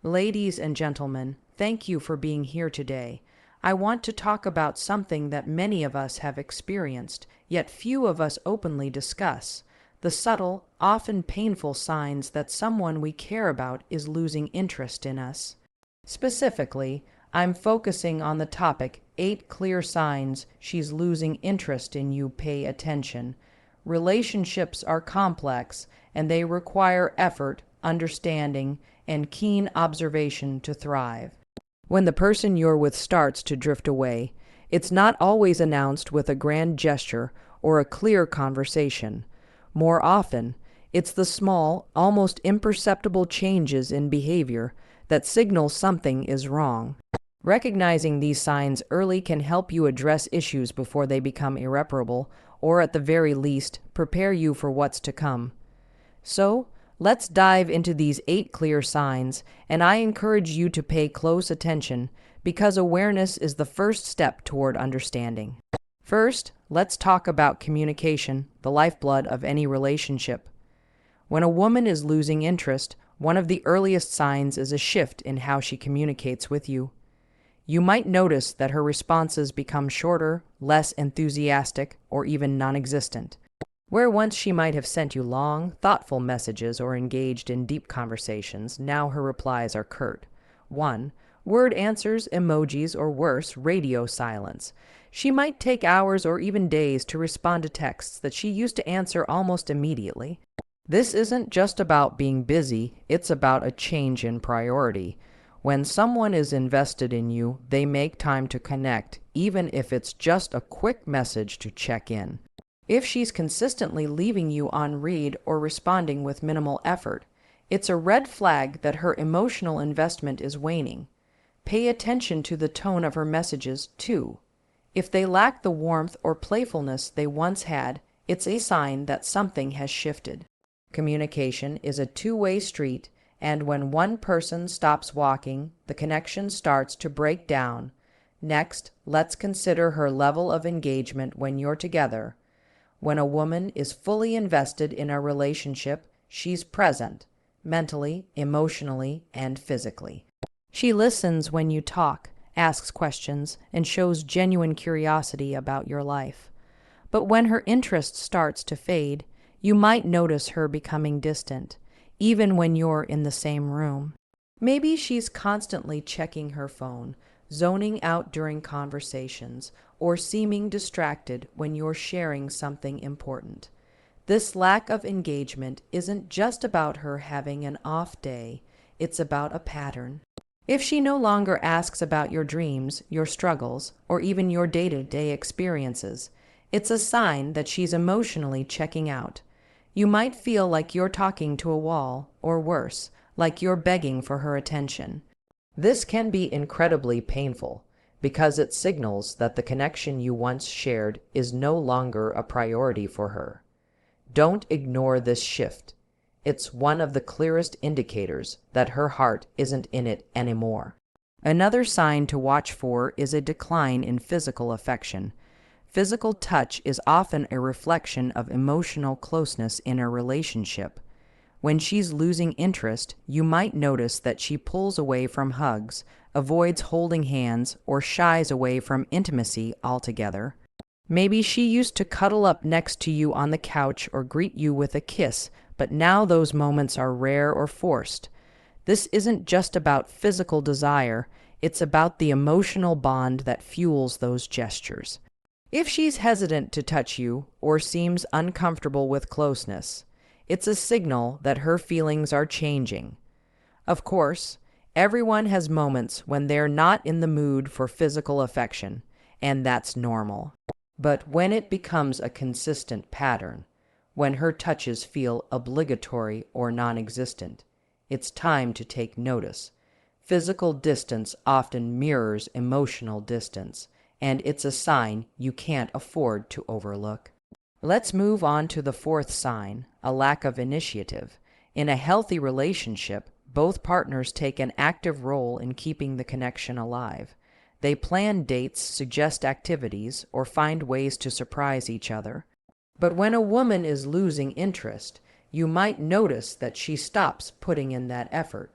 Ladies and gentlemen, thank you for being here today. I want to talk about something that many of us have experienced, yet few of us openly discuss: the subtle, often painful signs that someone we care about is losing interest in us. Specifically, I'm focusing on the topic 8 clear signs she's losing interest in you. Pay attention. Relationships are complex and they require effort, understanding, and keen observation to thrive. When the person you're with starts to drift away, it's not always announced with a grand gesture or a clear conversation. More often, it's the small, almost imperceptible changes in behavior that signal something is wrong. Recognizing these signs early can help you address issues before they become irreparable, or at the very least, prepare you for what's to come. So, let's dive into these 8 clear signs, and I encourage you to pay close attention because awareness is the first step toward understanding. First, let's talk about communication, the lifeblood of any relationship. When a woman is losing interest, one of the earliest signs is a shift in how she communicates with you. You might notice that her responses become shorter, less enthusiastic, or even non-existent. Where once she might have sent you long, thoughtful messages or engaged in deep conversations, now her replies are curt. 1. Word answers, emojis, or worse, radio silence. She might take hours or even days to respond to texts that she used to answer almost immediately. This isn't just about being busy, it's about a change in priority. When someone is invested in you, they make time to connect, even if it's just a quick message to check in. If she's consistently leaving you on read or responding with minimal effort, it's a red flag that her emotional investment is waning. Pay attention to the tone of her messages, too. If they lack the warmth or playfulness they once had, it's a sign that something has shifted. Communication is a two-way street, and when one person stops walking, the connection starts to break down. Next, let's consider her level of engagement when you're together. When a woman is fully invested in a relationship, she's present, mentally, emotionally, and physically. She listens when you talk, asks questions, and shows genuine curiosity about your life. But when her interest starts to fade, you might notice her becoming distant, even when you're in the same room. Maybe she's constantly checking her phone, zoning out during conversations, or seeming distracted when you're sharing something important. This lack of engagement isn't just about her having an off day, it's about a pattern. If she no longer asks about your dreams, your struggles, or even your day-to-day experiences, it's a sign that she's emotionally checking out. You might feel like you're talking to a wall, or worse, like you're begging for her attention. This can be incredibly painful because it signals that the connection you once shared is no longer a priority for her. Don't ignore this shift. It's one of the clearest indicators that her heart isn't in it anymore. Another sign to watch for is a decline in physical affection. Physical touch is often a reflection of emotional closeness in a relationship. When she's losing interest, you might notice that she pulls away from hugs, avoids holding hands, or shies away from intimacy altogether. Maybe she used to cuddle up next to you on the couch or greet you with a kiss, but now those moments are rare or forced. This isn't just about physical desire, it's about the emotional bond that fuels those gestures. If she's hesitant to touch you or seems uncomfortable with closeness, it's a signal that her feelings are changing. Of course, everyone has moments when they're not in the mood for physical affection, and that's normal. But when it becomes a consistent pattern, when her touches feel obligatory or non-existent, it's time to take notice. Physical distance often mirrors emotional distance, and it's a sign you can't afford to overlook. Let's move on to the 4th sign, a lack of initiative. In a healthy relationship, both partners take an active role in keeping the connection alive. They plan dates, suggest activities, or find ways to surprise each other. But when a woman is losing interest, you might notice that she stops putting in that effort.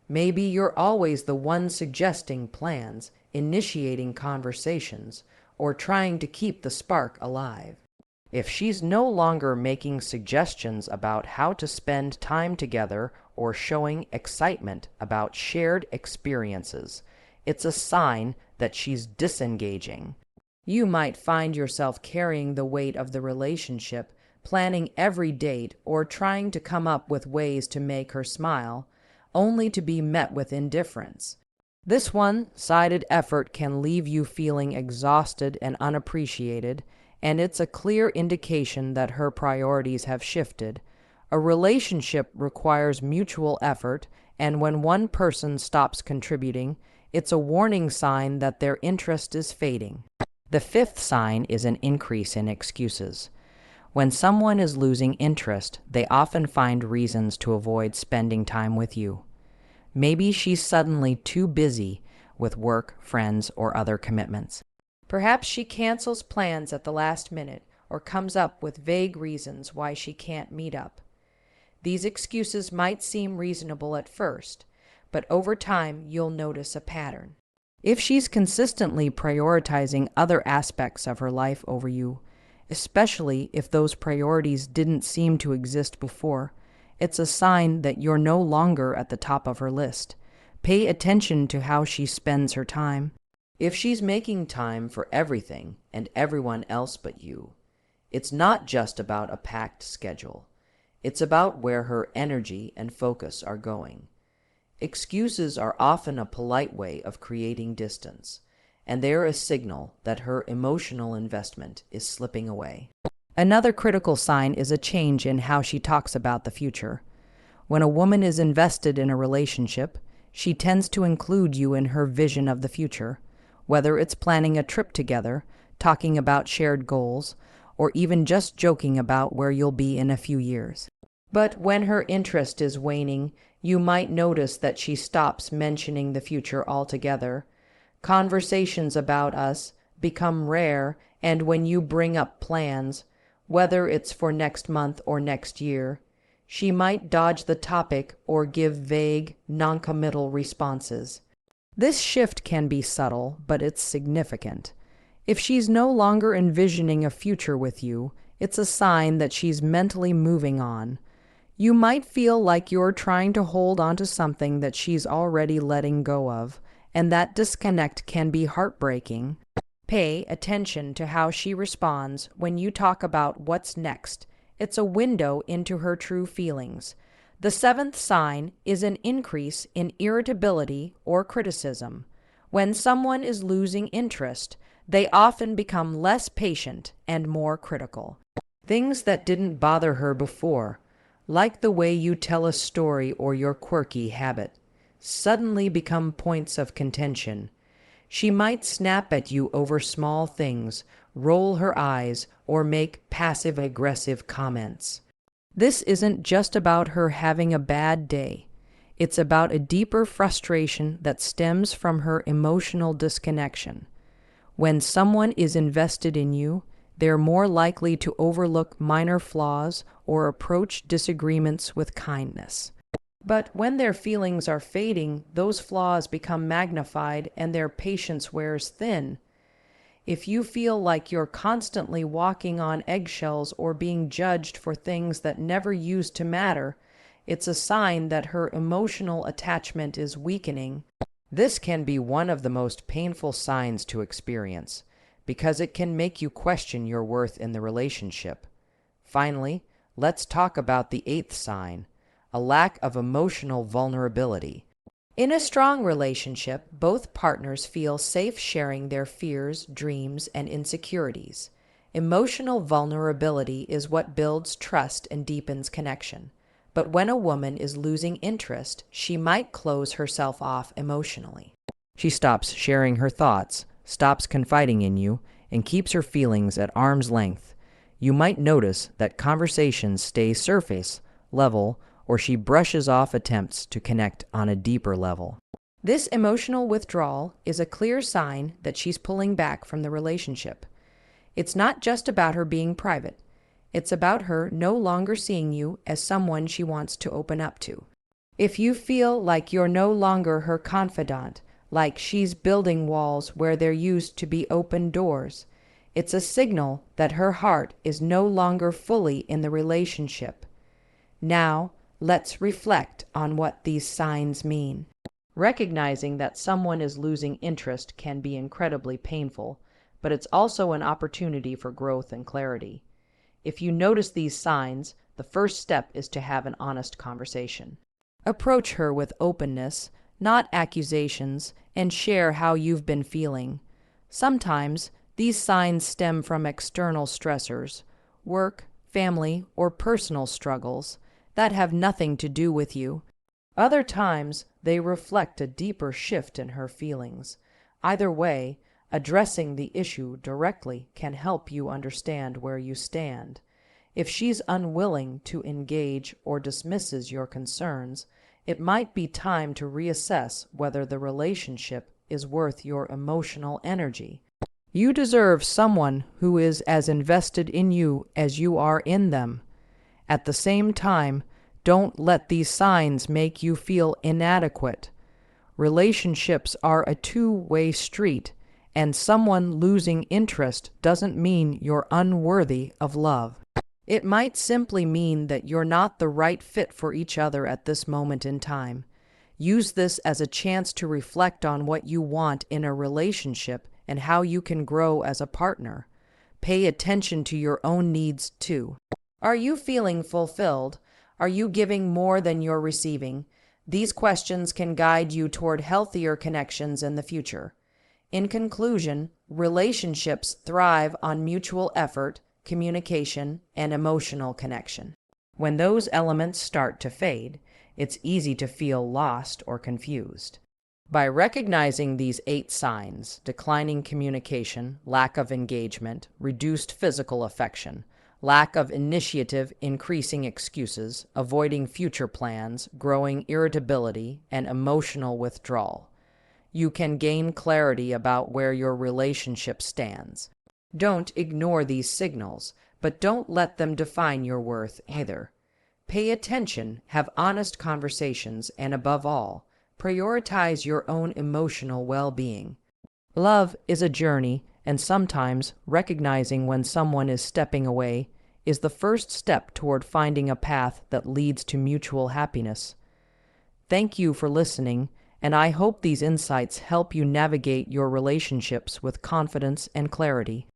Maybe you're always the one suggesting plans, initiating conversations, or trying to keep the spark alive. If she's no longer making suggestions about how to spend time together or showing excitement about shared experiences, it's a sign that she's disengaging. You might find yourself carrying the weight of the relationship, planning every date or trying to come up with ways to make her smile, only to be met with indifference. This one-sided effort can leave you feeling exhausted and unappreciated, and it's a clear indication that her priorities have shifted. A relationship requires mutual effort, and when one person stops contributing, it's a warning sign that their interest is fading. The fifth sign is an increase in excuses. When someone is losing interest, they often find reasons to avoid spending time with you. Maybe she's suddenly too busy with work, friends, or other commitments. Perhaps she cancels plans at the last minute or comes up with vague reasons why she can't meet up. These excuses might seem reasonable at first, but over time you'll notice a pattern. If she's consistently prioritizing other aspects of her life over you, especially if those priorities didn't seem to exist before, it's a sign that you're no longer at the top of her list. Pay attention to how she spends her time. If she's making time for everything and everyone else but you, it's not just about a packed schedule. It's about where her energy and focus are going. Excuses are often a polite way of creating distance, and they're a signal that her emotional investment is slipping away. Another critical sign is a change in how she talks about the future. When a woman is invested in a relationship, she tends to include you in her vision of the future, whether it's planning a trip together, talking about shared goals, or even just joking about where you'll be in a few years. But when her interest is waning, you might notice that she stops mentioning the future altogether. Conversations about us become rare, and when you bring up plans, whether it's for next month or next year, she might dodge the topic or give vague, noncommittal responses. This shift can be subtle, but it's significant. If she's no longer envisioning a future with you, it's a sign that she's mentally moving on. You might feel like you're trying to hold on to something that she's already letting go of, and that disconnect can be heartbreaking. Pay attention to how she responds when you talk about what's next. It's a window into her true feelings. The seventh sign is an increase in irritability or criticism. When someone is losing interest, they often become less patient and more critical. Things that didn't bother her before, like the way you tell a story or your quirky habit, suddenly become points of contention. She might snap at you over small things, roll her eyes, or make passive-aggressive comments. This isn't just about her having a bad day. It's about a deeper frustration that stems from her emotional disconnection. When someone is invested in you, they're more likely to overlook minor flaws or approach disagreements with kindness. But when their feelings are fading, those flaws become magnified and their patience wears thin. If you feel like you're constantly walking on eggshells or being judged for things that never used to matter, it's a sign that her emotional attachment is weakening. This can be one of the most painful signs to experience, because it can make you question your worth in the relationship. Finally, let's talk about the eighth sign, a lack of emotional vulnerability. In a strong relationship, both partners feel safe sharing their fears, dreams, and insecurities. Emotional vulnerability is what builds trust and deepens connection. But when a woman is losing interest, she might close herself off emotionally. She stops sharing her thoughts, stops confiding in you, and keeps her feelings at arm's length. You might notice that conversations stay surface level, or she brushes off attempts to connect on a deeper level. This emotional withdrawal is a clear sign that she's pulling back from the relationship. It's not just about her being private. It's about her no longer seeing you as someone she wants to open up to. If you feel like you're no longer her confidant, like she's building walls where there used to be open doors, it's a signal that her heart is no longer fully in the relationship. Now, let's reflect on what these signs mean. Recognizing that someone is losing interest can be incredibly painful, but it's also an opportunity for growth and clarity. If you notice these signs, the first step is to have an honest conversation. Approach her with openness, not accusations, and share how you've been feeling. Sometimes, these signs stem from external stressors, work, family, or personal struggles that have nothing to do with you. Other times, they reflect a deeper shift in her feelings. Either way, addressing the issue directly can help you understand where you stand. If she's unwilling to engage or dismisses your concerns, it might be time to reassess whether the relationship is worth your emotional energy. You deserve someone who is as invested in you as you are in them. At the same time, don't let these signs make you feel inadequate. Relationships are a two-way street, and someone losing interest doesn't mean you're unworthy of love. It might simply mean that you're not the right fit for each other at this moment in time. Use this as a chance to reflect on what you want in a relationship and how you can grow as a partner. Pay attention to your own needs too. Are you feeling fulfilled? Are you giving more than you're receiving? These questions can guide you toward healthier connections in the future. In conclusion, relationships thrive on mutual effort, communication, and emotional connection. When those elements start to fade, it's easy to feel lost or confused. By recognizing these 8 signs, declining communication, lack of engagement, reduced physical affection, lack of initiative, increasing excuses, avoiding future plans, growing irritability, and emotional withdrawal, you can gain clarity about where your relationship stands. Don't ignore these signals, but don't let them define your worth either. Pay attention, have honest conversations, and above all, prioritize your own emotional well-being. Love is a journey, and sometimes recognizing when someone is stepping away is the first step toward finding a path that leads to mutual happiness. Thank you for listening, and I hope these insights help you navigate your relationships with confidence and clarity.